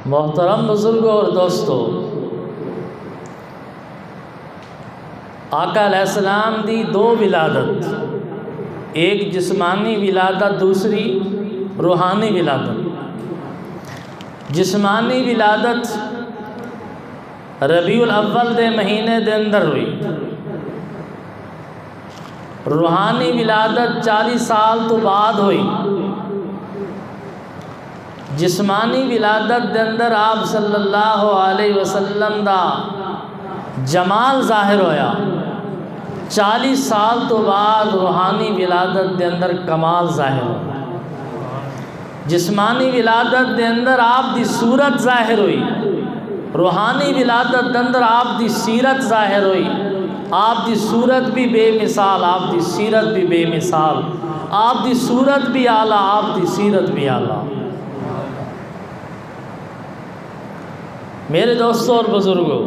محترم بزرگوں اور دوستو، آقا علیہ السلام دی دو ولادت، ایک جسمانی ولادت، دوسری روحانی ولادت۔ جسمانی ولادت ربیع الاول دے مہینے دے اندر ہوئی، روحانی ولادت 40 سال تو بعد ہوئی۔ جسمانی ولادت دے اندر آپ صلی اللہ علیہ وسلم دا جمال ظاہر ہویا، 40 سال تو بعد روحانی ولادت دے اندر کمال ظاہر ہویا۔ جسمانی ولادت دے اندر آپ دی صورت ظاہر ہوئی، روحانی ولادت دے اندر آپ دی سیرت ظاہر ہوئی۔ آپ دی صورت بھی بے مثال، آپ دی سیرت بھی بے مثال، آپ دی صورت بھی اعلیٰ، آپ دی سیرت بھی اعلیٰ۔ میرے دوستوں اور بزرگوں،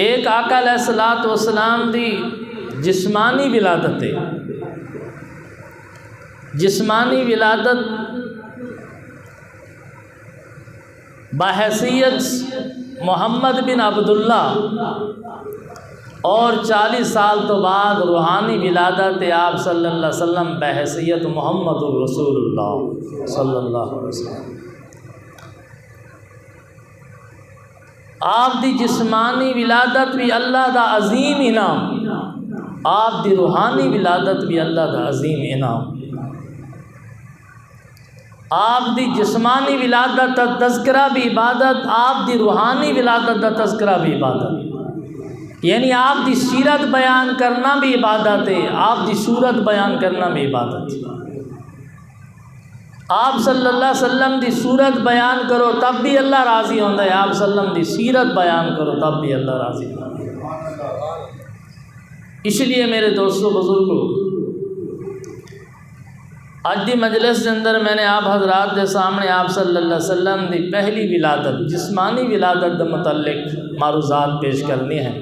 ایک آقا علیہ الصلوۃ والسلام دی جسمانی ولادت ہے۔ جسمانی ولادت بحیثیت محمد بن عبداللہ، اور 40 سال تو بعد روحانی ولادت آپ صلی اللہ علیہ وسلم بحیثیت محمد الرسول اللہ صلی اللہ علیہ وسلم۔ آپ دی جسمانی ولادت بھی اللہ دا عظیم انعام، آپ دی روحانی ولادت بھی اللہ دا عظیم انعام۔ آپ دی جسمانی ولادت دا تذکرہ بھی عبادت، آپ دی روحانی ولادت دا تذکرہ بھی عبادت، یعنی آپ دی سیرت بیان کرنا بھی عبادت ہے، آپ دی صورت بیان کرنا بھی عبادت ہے۔ آپ صلی اللہ علیہ وسلم دی صورت بیان کرو تب بھی اللہ راضی ہوتا ہے، آپ صلی اللہ علیہ وسلم دی سیرت بیان کرو تب بھی اللہ راضی ہوتا ہے۔ اس لیے میرے دوستو بزرگوں، آج دی مجلس کے اندر میں نے آپ حضرات کے سامنے آپ صلی اللہ علیہ وسلم دی پہلی ولادت، جسمانی ولادت کے متعلق معروضات پیش کرنی ہیں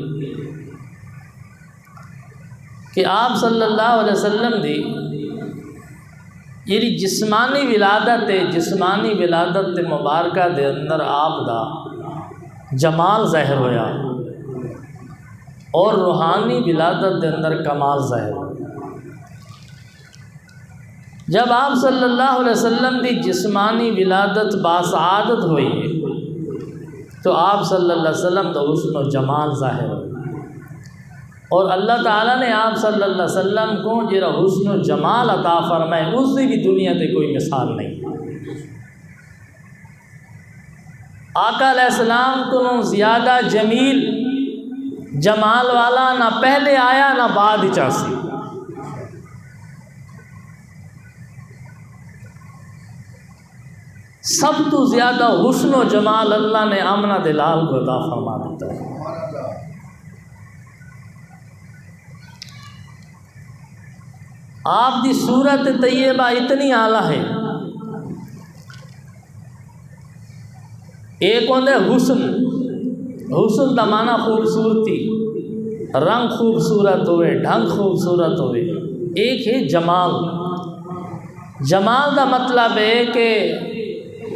کہ آپ صلی اللہ علیہ وسلم دی یہ جسمانی ولادت ہے، جسمانی ولادت مبارکہ دے اندر آپ دا جمال ظاہر ہویا، اور روحانی ولادت دے اندر کمال ظاہر ہویا۔ جب آپ صلی اللہ علیہ وسلم دی جسمانی ولادت باسعادت ہوئی ہے تو آپ صلی اللہ علیہ وسلم دا حسن و جمال ظاہر ہوئی، اور اللہ تعالیٰ نے آپ صلی اللہ علیہ وسلم کو جرا حسن و جمال عطا فرمائے، اس دی بھی دنیا تے کوئی مثال نہیں۔ آقا علیہ السلام کو زیادہ جمیل جمال والا نہ پہلے آیا نہ بعد چاسی۔ سب تو زیادہ حسن و جمال اللہ نے آمنہ دلال کو عطا فرما دیتا ہے۔ آپ دی صورت طیبہ اتنی اعلیٰ ہے، ایک ہوندے حسن، حسن دا معنی خوبصورتی، رنگ خوبصورت ہوئے، ڈھنگ خوبصورت ہوئے۔ ایک ہے جمال، جمال دا مطلب ہے کہ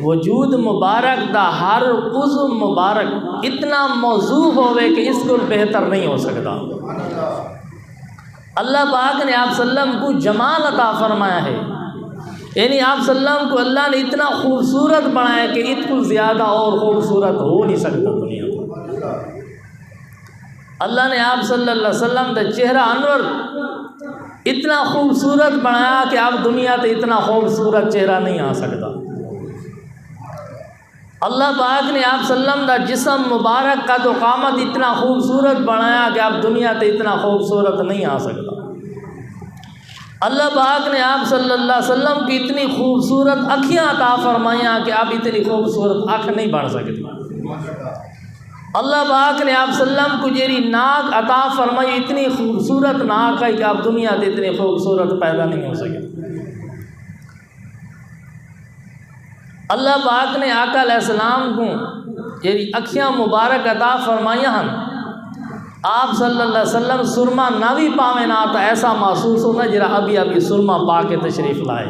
وجود مبارک دا ہر عضو مبارک اتنا موضوع ہوئے کہ اس کو بہتر نہیں ہو سکتا۔ اللہ پاک نے آپ صلی اللہ علیہ وسلم کو جمال عطا فرمایا ہے، یعنی آپ صلی اللہ علیہ وسلم کو اللہ نے اتنا خوبصورت بنایا کہ اس کو زیادہ اور خوبصورت ہو نہیں سکتا دنیا میں۔ اللہ نے آپ صلی اللہ علیہ وسلم کا چہرہ انور اتنا خوبصورت بنایا کہ آپ دنیا تے اتنا خوبصورت چہرہ نہیں آ سکتا۔ اللہ پاک نے آپ صلی اللہ علیہ وسلم کا جسم مبارک کا تو قامت اتنا خوبصورت بنایا کہ آپ دنیا تے اتنا خوبصورت نہیں آ سکتا۔ اللہ پاک نے آپ صلی اللہ علیہ وسلم کی اتنی خوبصورت اکھیاں عطا فرمائیاں کہ آپ اتنی خوبصورت آنکھ نہیں بن سکتی۔ اللہ پاک نے آپ صلی اللہ علیہ وسلم کو جیری ناک عطا فرمائی، اتنی خوبصورت ناک ہے کہ آپ دنیا تے اتنی خوبصورت پیدا نہیں ہو سکتی۔ اللہ پاک نے آقا علیہ السلام کو جیری اکھیاں مبارک عطا فرمائیاں ہن، آپ صلی اللہ علیہ وسلم سرما نہ بھی پاویں نہ تو ایسا محسوس ہوتا جرا ابھی ابھی سرما پا کے تشریف لائے.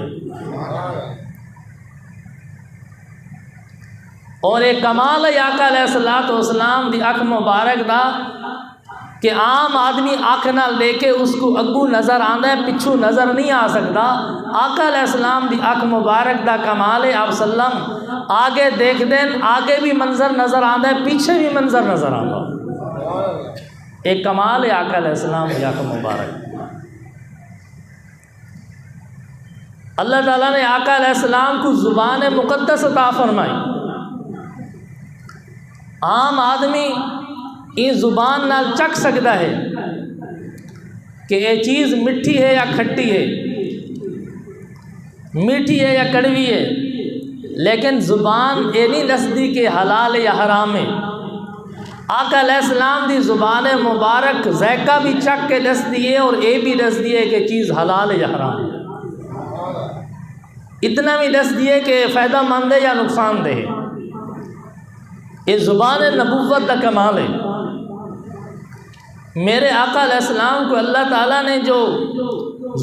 اور ایک کمال ہے آقا علیہ الصلوۃ والسلام دی اکھ مبارک دا کہ عام آدمی اکھ نہ لے کے اس کو اگو نظر آندا ہے پچھو نظر نہیں آ سکتا. آقا علیہ السلام دی اکھ مبارک دا کمال ہے آپ سلم آگے دیکھ دیں آگے بھی منظر نظر آندا ہے پیچھے بھی منظر نظر آندا. ایک کمال ہے آقا علیہ السلام دی اکھ مبارک. اللہ تعالیٰ نے آقا علیہ السلام کو زبان مقدس عطا فرمائی. عام آدمی یہ زبان نال چکھ سکتا ہے کہ یہ چیز میٹھی ہے یا کھٹی ہے، میٹھی ہے یا کڑوی ہے، لیکن زبان یہ نہیں دسدی کہ حلال ہے یا حرام ہے. آقا علیہ السلام دی زبان مبارک ذائقہ بھی چکھ کے دس دیے اور یہ بھی دس دیے کہ چیز حلال ہے یا حرام ہے. اتنا بھی دس دیے کہ فائدہ مند ہے یا نقصان دہ ہے. یہ زبان نبوت کا کمال ہے. میرے آقا علیہ السلام کو اللہ تعالیٰ نے جو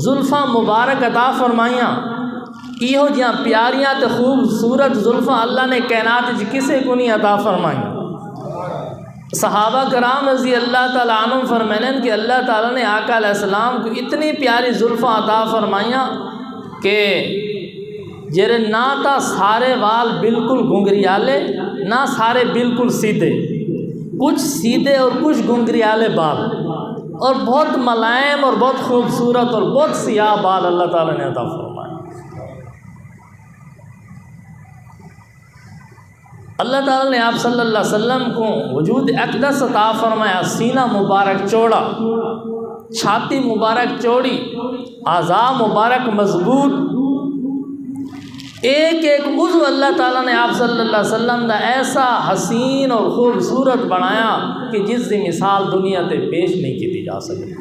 زلفاں مبارک عطا فرمائیاں ایہو جہاں پیاریاں تے خوبصورت زلفاں اللہ نے کائنات کسے کو نہیں عطا فرمائیاں. صحابہ کرام رضی اللہ تعالیٰ عنہ فرمائیں کہ اللہ تعالیٰ نے آقا علیہ السلام کو اتنی پیاری زلفاں عطا فرمائیاں کہ جرے نہ تا سارے وال بالکل گھنگریالے نہ سارے بالکل سیدھے، کچھ سیدھے اور کچھ گھنگریالے بال، اور بہت ملائم اور بہت خوبصورت اور بہت سیاہ بال اللہ تعالیٰ نے عطا فرمائے. اللہ تعالیٰ نے آپ صلی اللہ علیہ وسلم کو وجود اقدس عطا فرمایا. سینہ مبارک چوڑا، چھاتی مبارک چوڑی، اعضاء مبارک مضبوط، ایک ایک عضو اللہ تعالیٰ نے آپ صلی اللہ علیہ وسلم کا ایسا حسین اور خوبصورت بنایا کہ جس کی مثال دنیا تے پیش نہیں کی جا سکتی.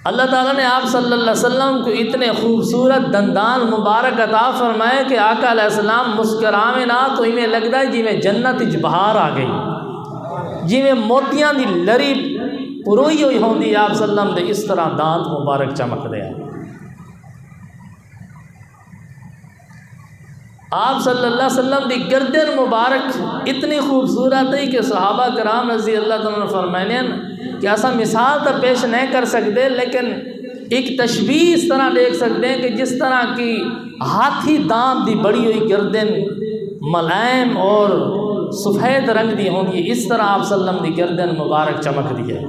اللہ تعالیٰ نے آپ صلی اللہ علیہ وسلم کو اتنے خوبصورت دندان مبارک عطا فرمائے کہ آقا علیہ السلام مسکراویں نہ تو ہمیں لگتا ہے جی میں جنت وچ بہار آ گئی، جی میں موتیاں دی لری پروئی ہوئی ہوندی آپ صلی اللہ علیہ وسلم دے اس طرح دانت مبارک چمک دے. آپ صلی اللہ علیہ وسلم دی گردن مبارک اتنی خوبصورت ہے کہ صحابہ کرام رضی اللہ تعالیٰ نے فرمائیں کہ ایسا مثال تو پیش نہیں کر سکتے، لیکن ایک تشبیہ اس طرح دیکھ سکتے ہیں کہ جس طرح کی ہاتھی دانت دی بڑی ہوئی گردن ملائم اور سفید رنگ دی ہوگی، اس طرح آپ صلی اللہ علیہ وسلم دی گردن مبارک چمک دی ہے.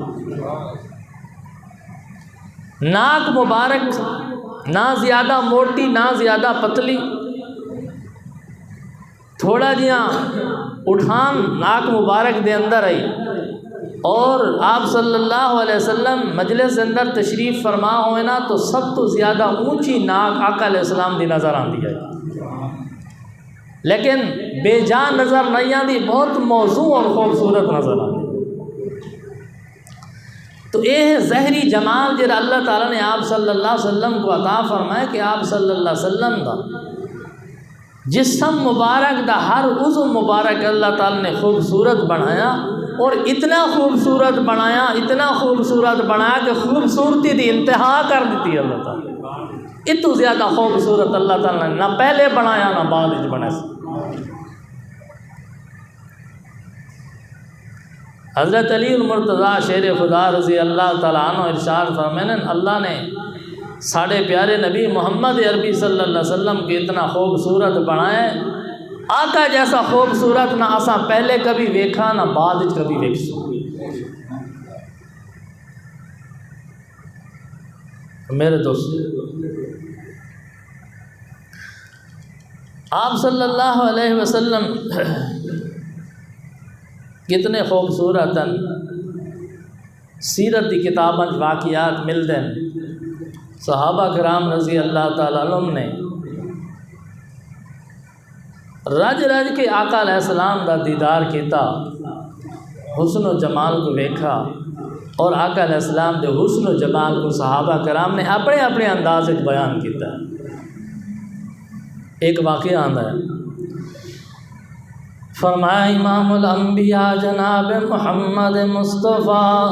ناک مبارک نہ زیادہ موٹی نہ زیادہ پتلی، تھوڑا جہاں اٹھان ناک مبارک دے اندر آئی، اور آپ صلی اللہ علیہ وسلم مجلس اندر تشریف فرما ہوئے نا تو سب تو زیادہ اونچی ناک آقا علیہ السلام دی نظر آندی ہے، لیکن بے جان نظر نہیں آندی، بہت موزوں اور خوبصورت نظر آندی. تو یہ ہے ظاہری جمال جڑا اللہ تعالیٰ نے آپ صلی اللہ علیہ وسلم کو عطا فرمائے کہ آپ صلی اللہ علیہ وسلم دا جسم مبارک دا ہر عضو مبارک اللہ تعالیٰ نے خوبصورت بنایا، اور اتنا خوبصورت بنایا، اتنا خوبصورت بنایا کہ خوبصورتی دی انتہا کر دیتی اللہ تعالیٰ. اتو زیادہ خوبصورت اللہ تعالیٰ نے نہ پہلے بنایا نہ بعد وچ بنایا. حضرت علی المرتضیٰ شیر خدا رضی اللہ تعالیٰ عنہ ارشاد فرمائیں اللہ نے ساڑھے پیارے نبی محمد عربی صلی اللہ علیہ وسلم کو اتنا خوبصورت بنایا، آقا جیسا خوبصورت نہ اساں پہلے کبھی ویکھا نہ بعد کبھی ویکھا. میرے دوست، آپ صلی اللہ علیہ وسلم کتنے خوبصورت سیرت کی کتابیں واقعات ملتے ہیں. صحابہ کرام رضی اللہ تعالیٰ عنہ نے رج رج کے آقا علیہ السلام کا دیدار کیتا، حسن و جمال کو دیکھا، اور آقا علیہ السلام کے حسن و جمال کو صحابہ کرام نے اپنے اپنے انداز میں بیان کیتا. ایک واقعہ آتا ہے، فرمایا امام الانبیاء جناب محمد مصطفیٰ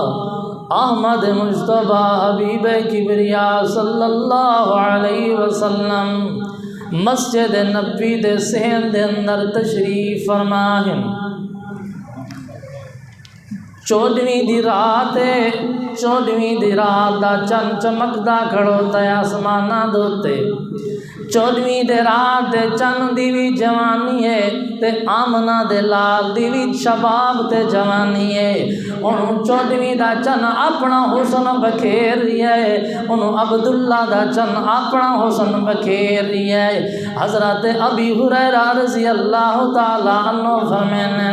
احمد مجتبیٰ حبیب کبریاء صلی اللہ علیہ وسلم مسجد نبوی دے صحن دے اندر تشریف فرمائیں۔ 14ویں دی رات ہے، 14ویں دی رات دا چن چمکدا کھڑوتا ہے آسماناں دوتے۔ 14ویں دے رات دے چن دی بھی جوانی ہے تے آمنہ دے لال دی بھی شباب تے جوانی ہے۔ انہوں 14ویں دا چن اپنا حسن بکھیر رہی ہے، انہوں عبداللہ دا چن اپنا حسن بکھیر رہی ہے۔ حضرت ابی ہریرہ رضی اللہ تعالیٰ عنہ فرمانے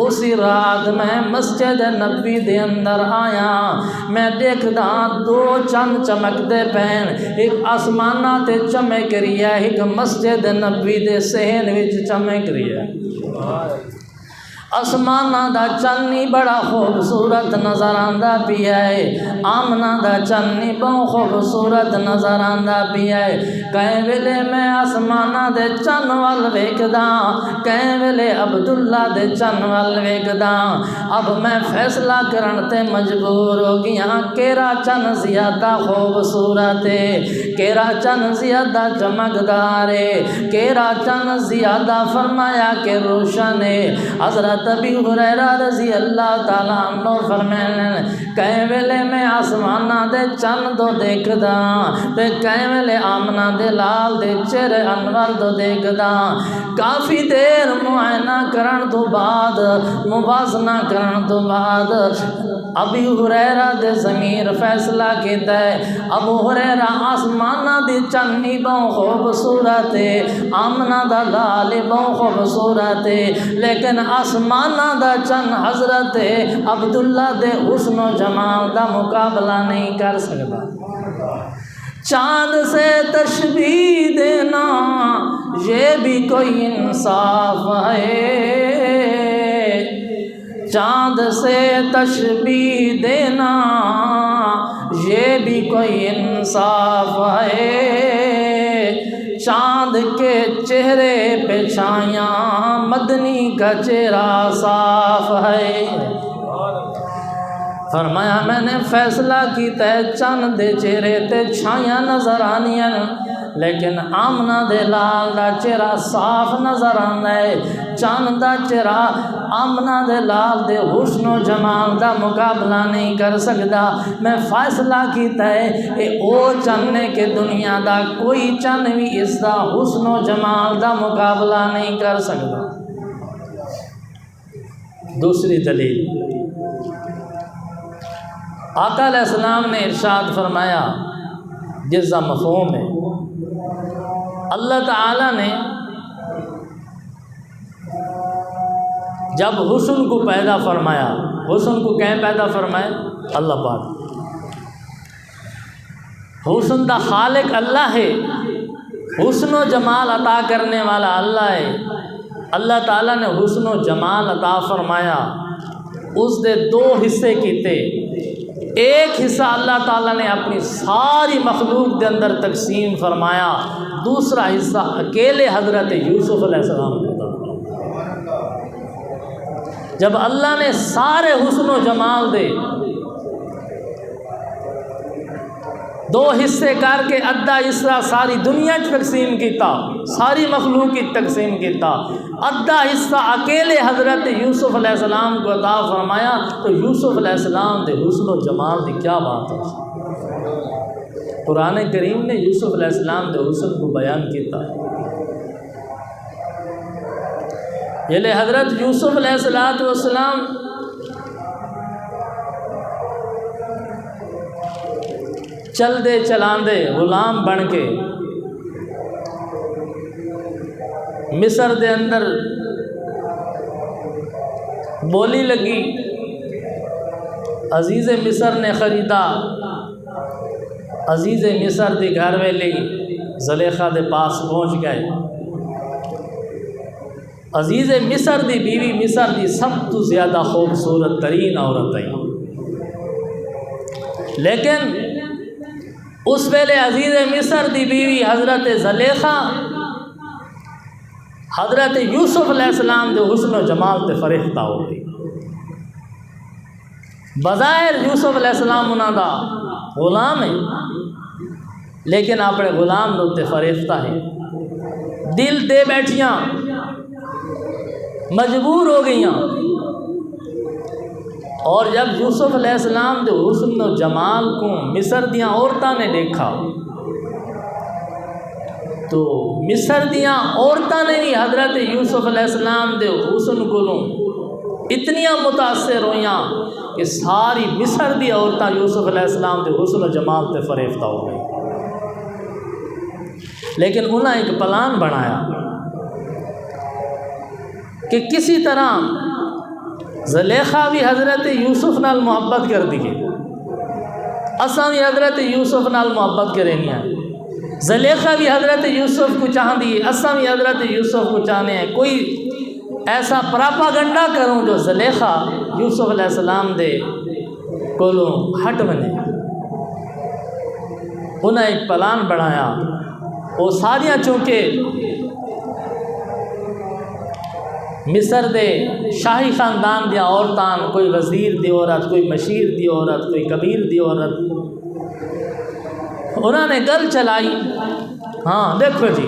اسی رات میں مسجد نبوی دے اندر آیا، میں دیکھدا 2 چن چمک دے پین، ایک آسمانہ تے چمک رہی ہے، ایک مسجد نبوی دے صحن وچ چمک رہی ہے۔ آسمانہ دا چنی بڑا خوبصورت نظر آندا پیا ہے، آمنہ دا چنی بہت خوبصورت نظر آندا پیا ہے۔ کہیں ویلے میں آسمانہ دے چن وال ویکھدا، کہیں ویلے عبداللہ دے چن وال ویکھدا۔ اب میں فیصلہ کرن تے مجبور ہو گیا، کیڑا چن زیادہ خوبصورت ہے، کیڑا چن زیادہ چمکدار ہے، کیڑا چن زیادہ فرمایا کہ روشن ہے۔ حضرت ابی ہریرہ رضی اللہ تعالیٰ عنہ فرمانے کہیں ویلے میں آسمانہ دے چن دو دیکھدا تے کہیں ویلے آمنہ دے لال دے چہرے انور دو دیکھدا۔ کافی دیر معائنہ کرن تو بعد، موازنہ کرن تو بعد ابی ہریرہ دے ضمیر فیصلہ کیتا ہے، ابو ہریرہ آسمانہ دی چنی بہت خوبصورت ہے، آمنہ دا لال بہت خوبصورت ہے، لیکن آسمانہ دا چن حضرت عبداللہ دے حسن و جمال دا مقابلہ نہیں کر سکتا۔ چاند سے تشبیہ دینا یہ بھی کوئی انصاف ہے، چاند سے تشبیہ دینا یہ بھی کوئی انصاف ہے، چاند کے چہرے پہ چھایاں مدنی کا چہرہ صاف ہے۔ فرمایا میں نے فیصلہ کیتا ہے چند دے چہرے تے چھایاں نظر آنیاں، لیکن آمنہ دے لال دا چہرہ صاف نظر آندا ہے۔ چند دا چہرہ آمنہ دے لال دے حسن و جمال دا مقابلہ نہیں کر سکتا۔ میں فیصلہ کیتا ہے کہ او چن نے کہ دنیا دا کوئی چن بھی اس دا حسن و جمال دا مقابلہ نہیں کر سکتا۔ دوسری دلیل، آقا علیہ السلام نے ارشاد فرمایا جس کا مفہوم ہے، اللہ تعالیٰ نے جب حسن کو پیدا فرمایا، حسن کو کہیں پیدا فرمایا؟ اللہ پاک، حسن دا خالق اللہ ہے، حسن و جمال عطا کرنے والا اللہ ہے۔ اللہ تعالیٰ نے حسن و جمال عطا فرمایا، اس دے 2 حصے کیتے۔ ایک حصہ اللہ تعالیٰ نے اپنی ساری مخلوق دے اندر تقسیم فرمایا، دوسرا حصہ اکیلے حضرت یوسف علیہ السلام کو عطا۔ جب اللہ نے سارے حسن و جمال دے 2 حصے کر کے ادھا حصہ ساری دنیا تقسیم کیتا، ساری مخلوق کی تقسیم کیتا، ادھا حصہ اکیلے حضرت یوسف علیہ السلام کو عطا فرمایا، تو یوسف علیہ السلام دے حسن و جمال دی کیا بات ہے۔ قرآن کریم نے یوسف علیہ السلام دے حسن کو بیان کیتا ہے۔ یہ لے حضرت یوسف علیہ السلام چل دے چلاندے غلام بن کے مصر دے اندر بولی لگی، عزیز مصر نے خریدا، عزیز مصر دی گھر ویلی زلیخا دے پاس پہنچ گئے۔ عزیز مصر دی بیوی مصر دی سب تو زیادہ خوبصورت ترین عورت ہے، لیکن اس ویلے عزیز مصر دی بیوی حضرت زلیخا حضرت یوسف علیہ السلام دے حسن و جمال تے فریفتہ ہو گئی۔ بظاہر یوسف علیہ السلام انہاں دا غلام ہے، لیکن اپنے غلام دے تے فریفتہ ہے، دل دے بیٹھیاں، مجبور ہو گئیاں۔ اور جب یوسف علیہ السلام دے حسن و جمال کو مصر دیاں عورتاں نے دیکھا تو مصر دیاں عورتاں نے بھی حضرت یوسف علیہ السلام دے حسن کو اتنیاں متاثر ہوئیاں کہ ساری مصر دی عورتاں یوسف علیہ السلام دے حسن و جمال تے فریفتہ ہو گئی۔ لیکن انہاں ایک پلان بنایا کہ کسی طرح زلیخا بھی حضرت یوسف نال محبت کر دیئے، اساں بھی حضرت یوسف نال محبت کریں گے، زلیخا بھی حضرت یوسف کو چاہ دیئے، اساں بھی حضرت یوسف کو چاہنے ہیں۔ کوئی ایسا پراپاگنڈا کروں جو زلیخا یوسف علیہ السلام دے کولوں ہٹ بنے۔ انہیں ایک پلان بنایا، وہ ساریاں چونکہ مصر دے شاہی خاندان دیا عورتان، کوئی وزیر دی عورت، کوئی مشیر دی عورت، کوئی کبیر دی عورت، انہوں نے گل چلائی، ہاں دیکھو جی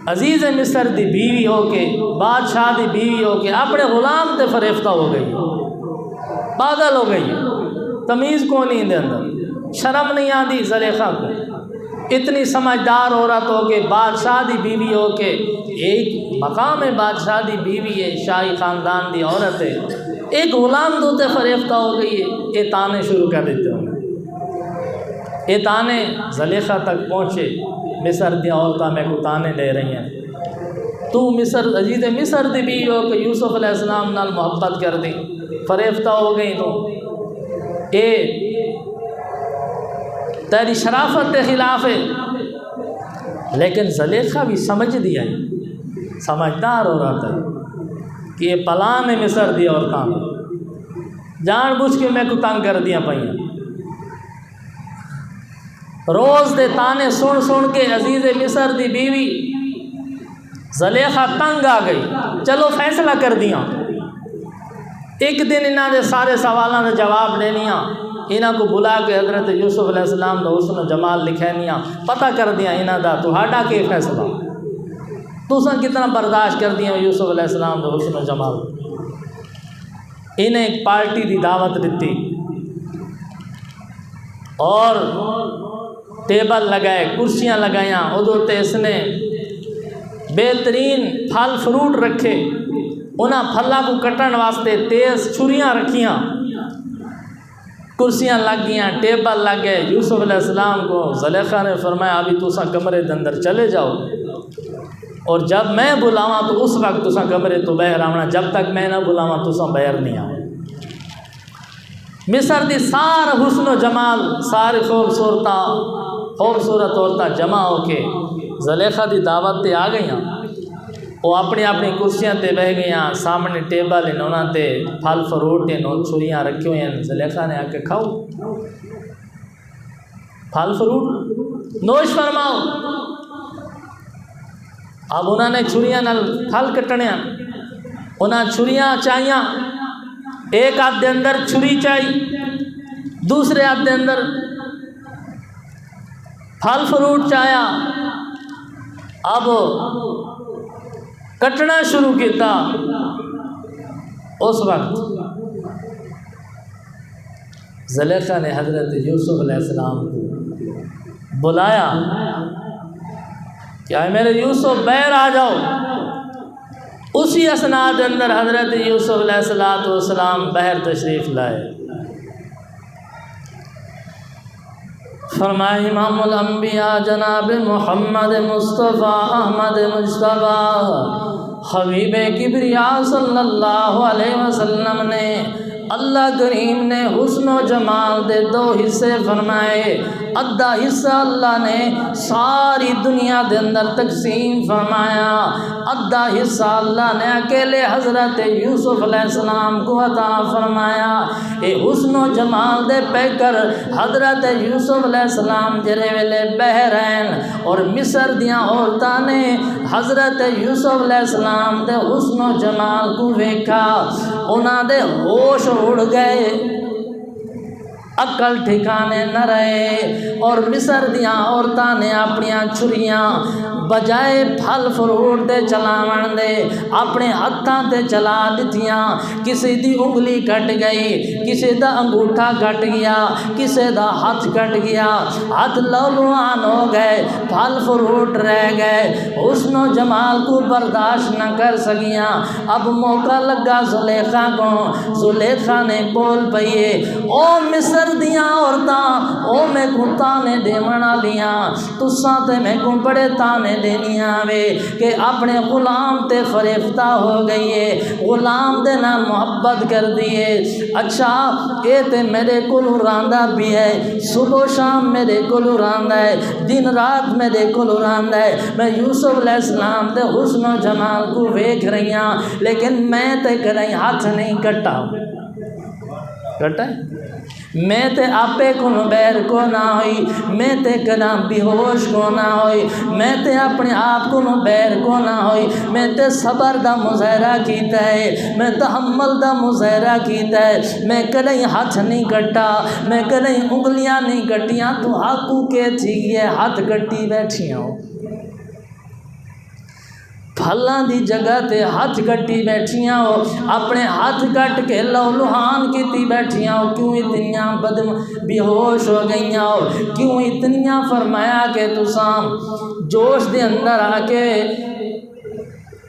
عزیز مصر دی بیوی ہو کے، بادشاہ دی بیوی ہو کے اپنے غلام تے فریفتہ ہو گئی، پاگل ہو گئی، تمیز کو نہیں دے اندر، شرم نہیں آتی زلیخا کو، اتنی سمجھدار عورت ہو کے، بادشاہ دی بیوی ہو کے، ایک مقام ہے بادشاہ دی بیوی ہے، شاہی خاندان دی عورت ہے، ایک غلام دوتے فریفتہ ہو گئی ہے۔ یہ تانے شروع کر دیتے ہیں، یہ تانے زلیخا تک پہنچے، مصر دی عورتیں میں کو تانے لے رہی ہیں، تو مصر عزیز مصر دی بیوی ہو کہ یوسف علیہ السلام نال محبت کر دی، فریفتہ ہو گئی، تو اے تیری شرافت کے خلاف ہے۔ لیکن زلیخا بھی سمجھ دیا ہے، سمجھدار عورت ہے کہ یہ پلان ہے مصر دی عورتاں، جان بوجھ کے میں کو تنگ کر دیا پائیاں، روز دے تانے سن سن کے عزیز مصر دی بیوی زلیخا تنگ آ گئی، چلو فیصلہ کر دیا، ایک دن انہاں دے سارے سوالوں کا جواب دینیاں، انہاں کو بلا کے حضرت یوسف علیہ السلام دا حسن و جمال لکھینیاں، پتہ کر دیا انہاں دا تہاڈا کے فیصلہ، تساں کتنا برداشت کر دیا یوسف علیہ السلام دا حسن و جمال۔ انہیں ایک پارٹی دی دعوت دیتی اور ٹیبل لگائے، کرسیاں لگائیاں، ادھر تے اس نے بہترین پھل فروٹ رکھے، انہاں پھلاں کو کٹن واسطے تیز چھریاں رکھیاں، کرسیاں لگ گیاں، ٹیبل لگ گئے۔ یوسف علیہ السلام کو زلیخا نے فرمایا ابھی تساں کمرے دے اندر چلے جاؤ، اور جب میں بلاواں تو اس وقت تساں کمرے تو باہر آونا، جب تک میں نہ بلاواں تساں باہر نہیں آؤ۔ مصر دی سارا حسن و جمال، ساری خوبصورت عورتاں جمع ہو کے زلیخا دی دعوت تے آ گئیاں، وہ اپنی اپنی کرسیاں تے بہ گئیاں، سامنے ٹیبل ہیں، انہاں تے پھل فروٹ ہیں، چھریاں رکھی ہوئی ہیں۔ زلیخا نے آ کے کھاؤ، پھل فروٹ نوش فرماؤ۔ اب انہوں نے چھریاں نال پھل کٹنے، انہاں چھریاں چاہیاں، ایک ہاتھ دے اندر چھری چاہی، دوسرے ہاتھ دے اندر پھل فروٹ چاہیا، اب کٹنا شروع کیتا۔ اس وقت زلیخا نے حضرت یوسف علیہ السلام کو بلایا کہ آئے میرے یوسف باہر آ جاؤ۔ اسی اسناد اندر حضرت یوسف علیہ السلام باہر تشریف لائے، فرمایا امام الانبیاء جناب محمد مصطفیٰ احمد مجتبیٰ حبیب کبریا صلی اللہ علیہ وسلم نے اللہ کریم نے حسن و جمال دے دو حصے فرمائے، ادھا حصہ اللہ نے ساری دنیا دے اندر تقسیم فرمایا، ادھا حصہ اللہ نے اکیلے حضرت یوسف علیہ السلام کو عطا فرمایا۔ اے حسن و جمال دے پیکر حضرت یوسف علیہ السلام جرے ویلے بحرین اور مصر دیاں عورتاں نے حضرت یوسف علیہ السلام دے حسن و جمال کو ویکھا، انہاں دے ہوش اڑ گئے، عقل ٹھکانے نہ رہے، اور مصر دیاں عورتاں نے اپنیاں چھریاں بجائے پھل فروٹ دے چلاون دے اپنے ہتھاں تے چلا دتیاں، کسی دی انگلی کٹ گئی، کسی دا انگوٹھا کٹ گیا، کسی دا ہاتھ کٹ گیا، ہاتھ لولوان ہو گئے، پھل فروٹ رہ گئے، حسن و جمال کو برداشت نہ کر سکیاں۔ اب موقع لگا زلیخا کو، زلیخا نے بول پئیے، او مصر دیاں عورتاں، او میں کو تانے دیونا لیاں، تساں تے میں کو بڑے تانے دینیاں وے کہ اپنے غلام تے فریفتہ ہو گئیے، غلام دے نال محبت کر دیے، اچھا اے تے میرے کول راندہ بھی ہے، صبح شام میرے کول راندہ ہے، دن رات میرے کول راندہ ہے، میں یوسف علیہ السلام دے حسن و جمال کو ویکھ رہی ہاں، لیکن میں تے کریں ہاتھ نہیں کٹا کٹا میں تے آپے کو بیر کو نہ ہوئی، میں تے کنا بے ہوش کو نہ ہوئی، میں تے اپنے آپ کو بیر کو نہ ہوئی، میں تے صبر دا مظاہرہ کیتا ہے، میں تحمل دا مظاہرہ کیتا ہے، میں کدیں ہاتھ نہیں کٹا، میں کدیں انگلیاں نہیں کٹیاں، تو ہاتھوں کے تھیے ہاتھ کٹی بیٹھیاں ہو، پھلاں دی جگہ تے ہاتھ کٹی بیٹھیاں ہو، اپنے ہاتھ کٹ کے لہلوہان کیتی بیٹھیاں ہو، کیوں اتنیاں بے ہوش ہو گئیاں ہو، کیوں اتنیاں فرمایا کہ تساں جوش دے اندر آ کے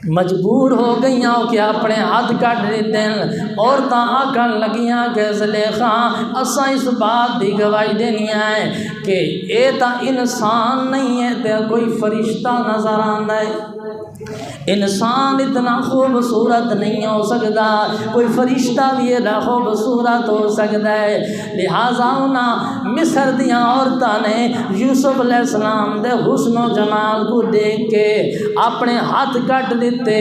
مجبور ہو گئیاں ہو کہ اپنے ہاتھ کٹ دیتے ہیں، عورتاں آکھن لگیاں کہ زلیخا اساں اس بات دی گواہی دینی ہے کہ اے تا انسان نہیں ہے تے کوئی فرشتہ نظر آندا ہے، انسان اتنا خوبصورت نہیں ہو سکتا، کوئی فرشتہ بھی اتنا خوبصورت ہو سکتا ہے، لہٰذا انہاں مصر دیاں عورتاں نے یوسف علیہ السلام دے حسن و جمال کو دیکھ کے اپنے ہاتھ کٹ دیتے،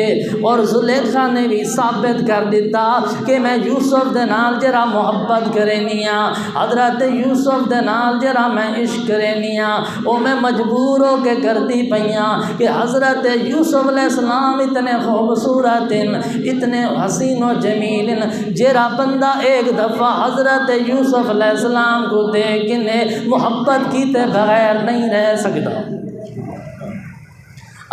اور زلیخا نے بھی ثابت کر دیتا کہ میں یوسف دے نال جرا محبت کرینی ہاں، حضرت یوسف دے نال جرا میں عشق کرینی ہاں، او میں مجبور ہو کے کرتی پئیاں کہ حضرت یوسف علیہ السلام اتنے خوبصورت اتنے حسین و جمیل، جیرا بندہ ایک دفعہ حضرت یوسف علیہ السلام کو دیکھ کے محبت کیتے بغیر نہیں رہ سکتا۔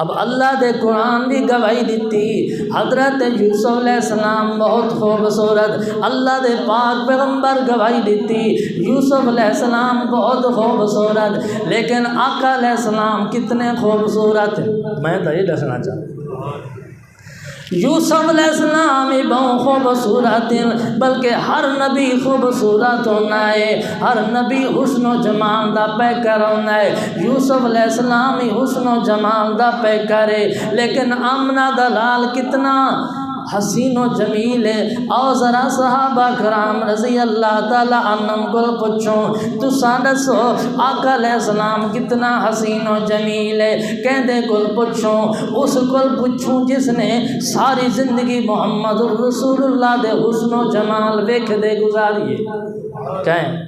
اب اللہ دے قرآن بھی گواہی دیتی، حضرت یوسف علیہ السلام بہت خوبصورت، اللہ دے پاک پیغمبر گواہی دیتی یوسف علیہ السلام بہت خوبصورت، لیکن آقا علیہ السلام کتنے خوبصورت، میں تو یہ دسنا چاہتا ہوں یوسف علیہ السلام ہی بہت خوبصورت، بلکہ ہر نبی خوبصورت ہونا ہے، ہر نبی حسن و جمال دا پیکر ہونا ہے، یوسف علیہ السلام ہی حسن و جمال دا پیکر ہے، لیکن آمنہ دا لال کتنا حسین و جمیل ہے۔ اور ذرا صحابہ کرام رضی اللہ تعالیٰ عنہم کو پوچھوں تو دسو آقا علیہ السلام کتنا حسین و جمیل ہے، کہندے کو پوچھوں اس کو پوچھوں جس نے ساری زندگی محمد الرسول اللہ دے حسن و جمال ویکھ دے گزاری ہے، کہیں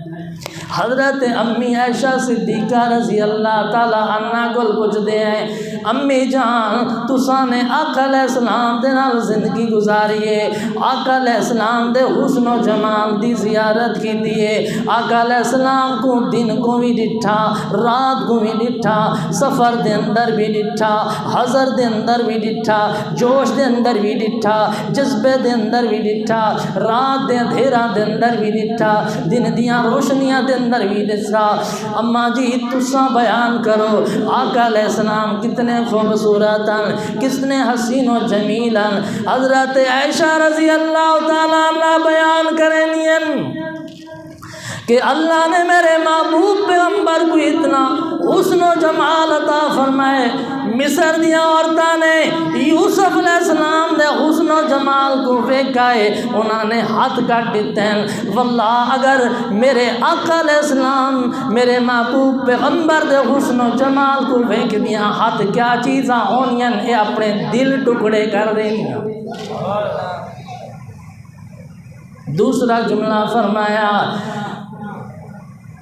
حضرت امی عائشہ صدیقہ رضی اللہ تعالیٰ عنہ کو پوچھتے ہیں امی جان تساں نے آقا علیہ السلام دے نال زندگی گزاری ہے، آقا علیہ السلام دے حسن و جمال دی زیارت کی دیئے، آقا علیہ السلام کو دن کو بھی ڈٹھا، رات کو بھی ڈٹھا، سفر دے اندر بھی ڈٹھا، حضر دے اندر بھی ڈٹھا، جوش دے اندر بھی ڈٹھا، جذبے دے اندر بھی ڈٹھا، رات دے اندھیرا دے اندر بھی ڈٹھا، دن دیاں روشنیاں دے اندر بھی ڈٹھا۔ اماں جی تساں بیان کرو آقا علیہ السلام کتنے خوبصورت ہیں، کتنے حسین و جمیل ہیں۔ حضرت عائشہ رضی اللہ تعالیٰ عنہ بیان کریں کہ اللہ نے میرے محبوب پیغمبر کو اتنا حسن و جمال عطا فرمائے، مصر دیا عورتاں نے یوسف علیہ السلام دے حسن و جمال کو ویکھا ہے، انہاں نے ہاتھ کٹ دیتے ہیں، واللہ اگر میرے آقا علیہ السلام میرے محبوب پیغمبر دے حسن و جمال کو ویکھ دیا ہاتھ کیا چیزاں ہونیاں، اے اپنے دل ٹکڑے کر دینیاں۔ دوسرا جملہ فرمایا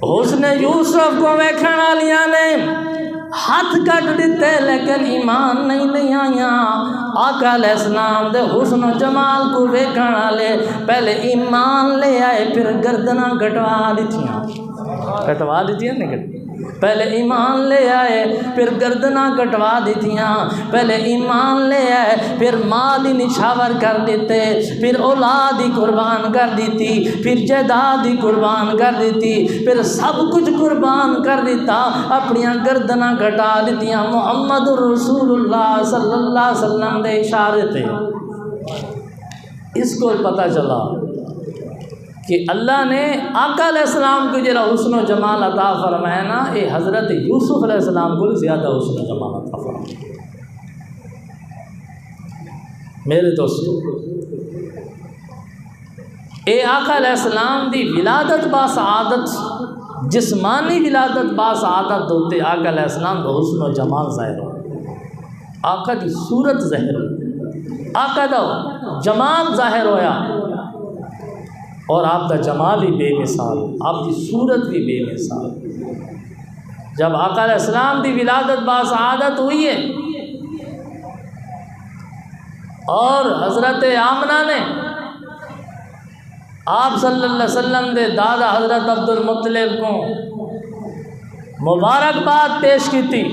حسن یوسف کو ویکھن والیاں نے ہاتھ کٹ دیتے لیکن ایمان نہیں لے آیا۔ آقا علیہ السلام دے حسن و جمال کو ویکھن والے پہلے ایمان لے آئے، پھر گردناں کٹوا دیتیاں نہیں، پہلے ایمان لے آئے پھر گردناں کٹوا دیتیاں، پہلے ایمان لے آئے پھر مال ہی نچھاور کر دیتے، پھر اولاد ہی قربان کر دیتی، پھر جائیداد ہی قربان کر دیتی، پھر سب کچھ قربان کر دیتا، اپنیاں گردناں کٹا دیتیاں محمد رسول اللہ صلی اللہ علیہ وسلم دے اشارے تھے۔ اس کو پتہ چلا کہ اللہ نے آقا علیہ السلام کو جڑا حسن و جمال عطا فرمایا نا، یہ حضرت یوسف علیہ السلام کو زیادہ حسن و جمال عطا فرمایا۔ میرے دوستو، اے آقا علیہ السلام دی ولادت با سعادت، جسمانی ولادت با سعادت ہوتے آقا علیہ السلام کا حسن و جمال ظاہر ہو، آقا دی صورت ظاہر ہو، آقا دا جمال ظاہر ہویا، اور آپ کا جمال ہی بے مثال، آپ کی صورت بھی بے مثال۔ جب آقا علیہ السلام کی ولادت با سعادت ہوئی ہے اور حضرت آمنہ نے آپ صلی اللہ علیہ وسلم دے دادا حضرت عبد المطلب کو مبارکباد پیش کی تھی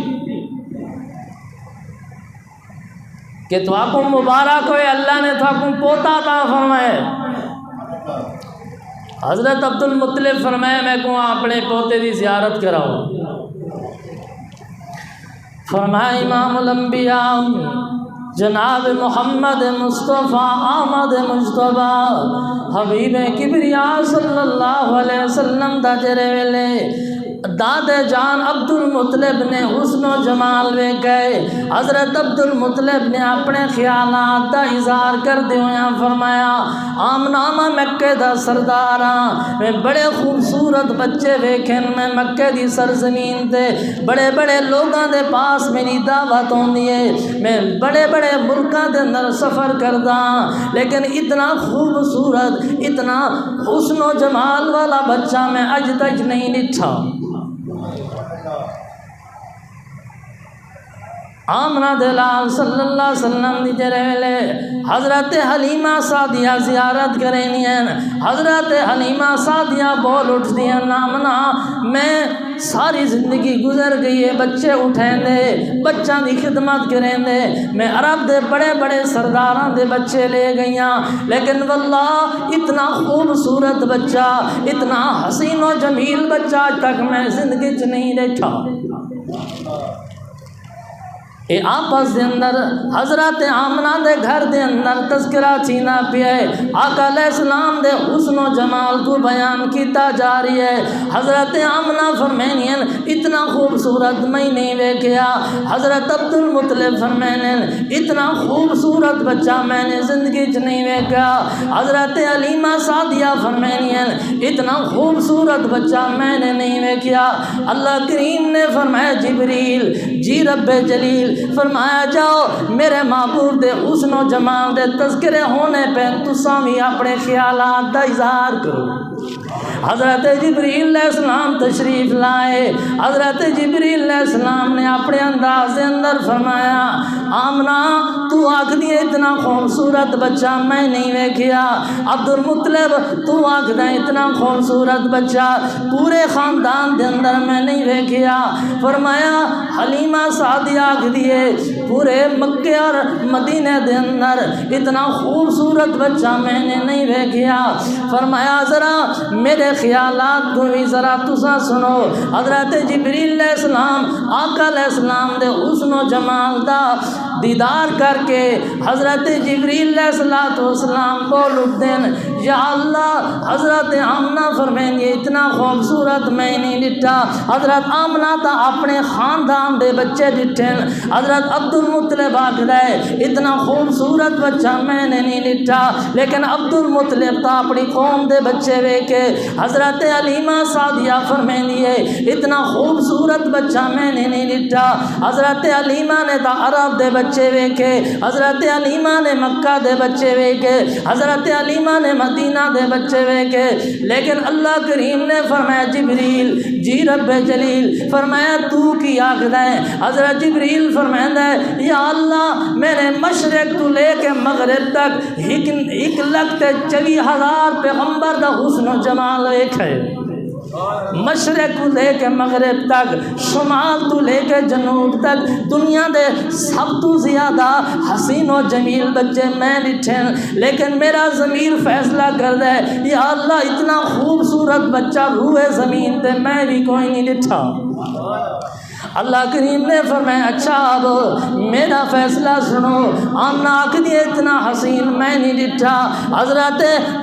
کہ تو آپ کو مبارک ہوئے، اللہ نے تو آپ کو پوتا عطا فرمائے۔ حضرت عبد المطلب فرمایا میں کو اپنے پوتے دی زیارت کراؤں۔ فرمایا امام الانبیاء جناب محمد مصطفیٰ آمد مجتبیٰ حبیب کبریا صلی اللہ علیہ وسلم دا جرے ویلے دادے جان عبد المطلب نے حسن و جمال وے گئے، حضرت عبد المطلب نے اپنے خیالات دا اظہار کر دیویا فرمایا آمنہ میں مکہ دا سردار ہاں، میں بڑے خوبصورت بچے ویکھن، میں مکہ دی سرزمین تے بڑے بڑے لوگاں دے پاس میری دعوت ہوندی ہے، میں بڑے بڑے ملکاں دے اندر سفر کردا، لیکن اتنا خوبصورت اتنا حسن و جمال والا بچہ میں اج تک نہیں ڈٹھا۔ آمنہ دلال صلی اللہ علیہ وسلم دی جرے حضرت حلیمہ سعدیہ زیارت کرینی ہیں، حضرت حلیمہ سعدیہ بول اٹھ دیا آمنہ میں ساری زندگی گزر گئی ہے، بچے اٹھیں دے، بچہ دی خدمت کریں دے، میں عرب دے بڑے بڑے سرداران دے بچے لے گئیاں، لیکن واللہ اتنا خوبصورت بچہ اتنا حسین و جمیل بچہ آج تک میں زندگی چ نہیں دیکھا۔ اے آپس دے اندر حضرت آمنہ دے گھر دے اندر تذکرہ چینا پیا ہے، آقا علیہ السلام دے حسن و جمال کو بیان کیتا جا رہی ہے۔ حضرت آمنہ فرمینین اتنا خوبصورت میں نہیں ویکھیا، حضرت عبد المطلب فرمینین اتنا خوبصورت بچہ میں نے زندگی چ نہیں ویکھا، حضرت حلیمہ سعدیہ فرمینین اتنا خوبصورت بچہ میں نے نہیں ویکھیا۔ اللہ کریم نے فرمایا جبریل جی رب جلیل فرمایا جاؤ میرے محبوب دے حسن و جمال دے تذکرے ہونے پہ تساں بھی اپنے خیالات دا اظہار کرو۔ حضرت جبریل علیہ السلام تشریف لائے، حضرت جبریل علیہ السلام نے اپنے انداز اندر فرمایا آمنہ تو آکھ دیے اتنا خوبصورت بچہ میں نہیں ویکھیا، عبد المطلب تو آکھ دے اتنا خوبصورت بچہ پورے خاندان دے اندر میں نہیں ویکھیا۔ فرمایا حلیمہ سعدیہ آکھ دیے پورے مکہ اور مدینہ دے اندر اتنا خوبصورت بچہ میں نے نہیں ویکھیا۔ فرمایا ذرا میرے خیالات کو بھی ذرا تسا سنو۔ حضرت جبریل علیہ السلام آقا علیہ السلام دے حسن و جمال دا دیدار کر کے حضرت جبریل علیہ السلام بول اٹھتے ہیں یا اللہ حضرت آمنہ فرمائیں گے اتنا خوبصورت میں نہیں ڈٹھا. حضرت آمنہ تا اپنے خاندان دے بچے ڈٹھے. حضرت عبد المطلب آکھدا ہے اتنا خوبصورت بچہ میں نے نہیں ڈٹھا، لیکن عبد المطلب تا اپنی قوم دے بچے ویکھے. حضرت علیمہ سعدیہ فرمائندی ہے اتنا خوبصورت بچہ میں نے نہیں ڈٹھا. حضرت علیمہ نے تا عرب دے بچے ویکھے، حضرت علیمہ نے مکہ دے بچے ویکھے، حضرت علیمہ نے مدینہ دے بچے ویکھے. لیکن اللہ کریم نے فرمایا جبریل جی رب جلیل فرمایا تو کی آخدا ہے؟ حضرت جبریل فرمائندا ہے یا اللہ میں نے مشرق تو لے کے مغرب تک 1,24,000 پیغمبر دا حسن و جمال ویکھے. مشرق تو لے کے مغرب تک، شمال تو لے کے جنوب تک، دنیا دے سب تو زیادہ حسین و جمیل بچے میں ڈٹھے. لیکن میرا ضمیر فیصلہ کر دے یا اللہ اتنا خوبصورت بچہ روئے زمین تے میں بھی کوئی نہیں ڈٹھا. اللہ کریم نے فرمایا اچھا اب میرا فیصلہ سنو. آمنہ آکھدی اتنا حسین میں نہیں ڈٹھا. حضرت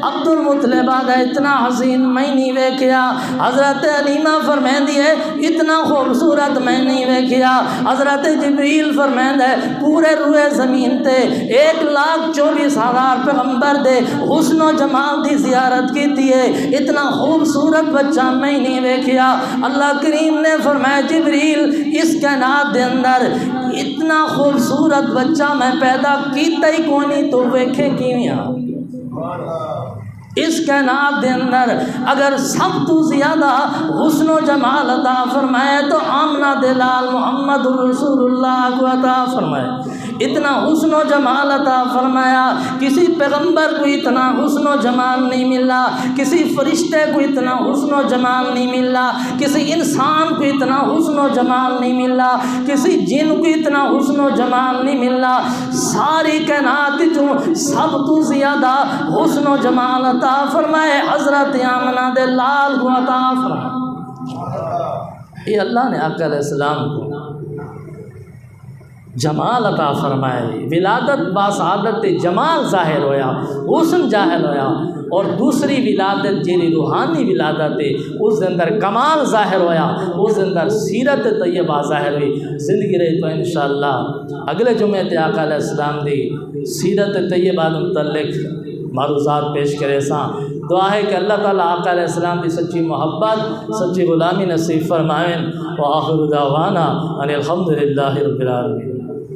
عبد المطلب آدھا اتنا حسین میں نہیں ویکھیا. حضرت علیمہ فرمائندی ہے اتنا خوبصورت میں نہیں ویکھیا. حضرت جبریل فرمائند ہے پورے روئے زمین تے 1,24,000 پیغمبر دے حسن و جمال دی زیارت کیتی ہے، اتنا خوبصورت بچہ میں نہیں ویکھیا. اللہ کریم نے فرمایا جبریل اس کائنات دے اندر اتنا خوبصورت بچہ میں پیدا کیتا ہی کونی تو ویکھے کیویں. اس کائنات دے اندر اگر سب تو زیادہ حسن و جمال عطا فرمائے تو آمنہ دلال محمد رسول اللہ کو عطا فرمائے. اتنا حسن و جمال عطا فرمایا. کسی پیغمبر کو اتنا حسن و جمال نہیں ملا، کسی فرشتے کو اتنا حسن و جمال نہیں ملا، کسی انسان کو اتنا حسن و جمال نہیں ملا، کسی جن کو اتنا حسن و جمال نہیں ملا. ساری کائنات جو سب تو زیادہ حسن و جمال عطا فرمائے حضرت آمنہ دے لال کو عطا فرمائے. یہ اللہ نے آقا علیہ السلام کو جمال عطا فرمائے. ولادت باسعادت جمال ظاہر ہویا، حسن ظاہر ہویا. اور دوسری ولادت جیڑی روحانی ولادت ہے اس دے اندر کمال ظاہر ہویا، اس دے اندر سیرت طیبہ ظاہر ہوئی. زندگی رہی تو انشاءاللہ اگلے جمعے تے آقا علیہ السلام دی سیرت طیبہ متعلق معروضات پیش کرے ساں. دعا ہے کہ اللہ تعالیٰ آقا علیہ السلام کی سچی محبت سچی غلامی نصیب فرمائیں. وآخر دعوانا ان الحمدللہ رب العالمین.